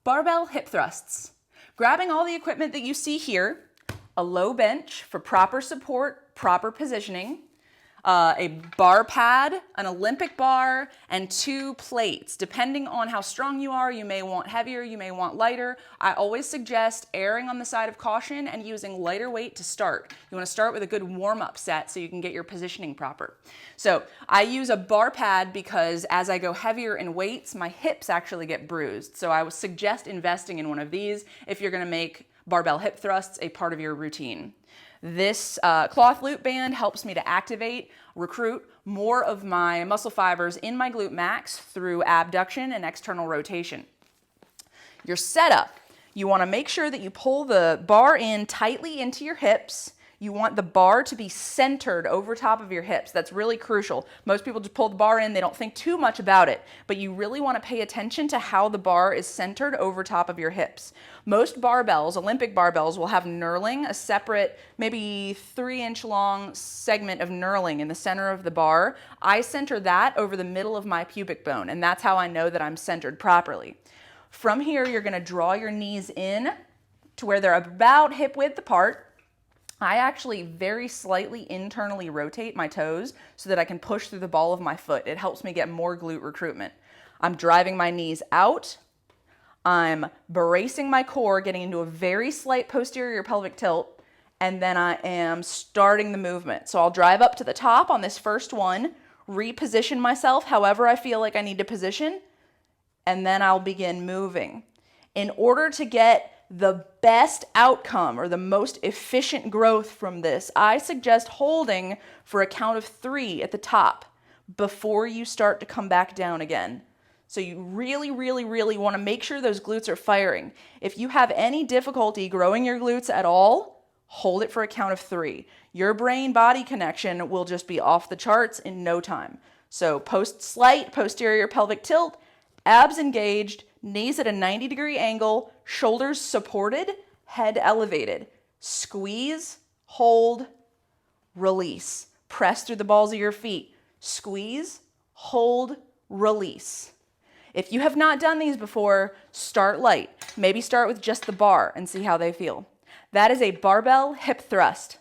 Barbell hip thrusts. Grabbing all the equipment that you see here, a low bench for proper support, proper positioning, a bar pad, an Olympic bar, and 2 plates. Depending on how strong you are, you may want heavier, you may want lighter. I always suggest erring on the side of caution and using lighter weight to start. You want to start with a good warm-up set so you can get your positioning proper. So I use a bar pad because as I go heavier in weights, my hips actually get bruised. So I would suggest investing in one of these if you're going to make barbell hip thrusts a part of your routine. This cloth loop band helps me to activate, recruit more of my muscle fibers in my glute max through abduction and external rotation. Your setup, you want to make sure that you pull the bar in tightly into your hips. You want the bar to be centered over top of your hips. That's really crucial. Most people just pull the bar in, they don't think too much about it, but you really want to pay attention to how the bar is centered over top of your hips. Most barbells, Olympic barbells, will have knurling, a separate, maybe 3-inch long segment of knurling in the center of the bar. I center that over the middle of my pubic bone, and that's how I know that I'm centered properly. From here, you're going to draw your knees in to where they're about hip width apart. I actually very slightly internally rotate my toes so that I can push through the ball of my foot. It helps me get more glute recruitment. I'm driving my knees out. I'm bracing my core, getting into a very slight posterior pelvic tilt, and then I am starting the movement. So I'll drive up to the top on this first one, reposition myself however I feel like I need to position, and then I'll begin moving. In order to get the best outcome or the most efficient growth from this, I suggest holding for a count of 3 at the top before you start to come back down again. So you really want to make sure those glutes are firing. If you have any difficulty growing your glutes at all, hold it for a count of 3. Your brain-body connection will just be off the charts in no time. So slight posterior pelvic tilt, abs engaged, knees at a 90-degree angle, shoulders supported, head elevated. Squeeze, hold, release. Press through the balls of your feet. Squeeze, hold, release. If you have not done these before, start light. Maybe start with just the bar and see how they feel. That is a barbell hip thrust.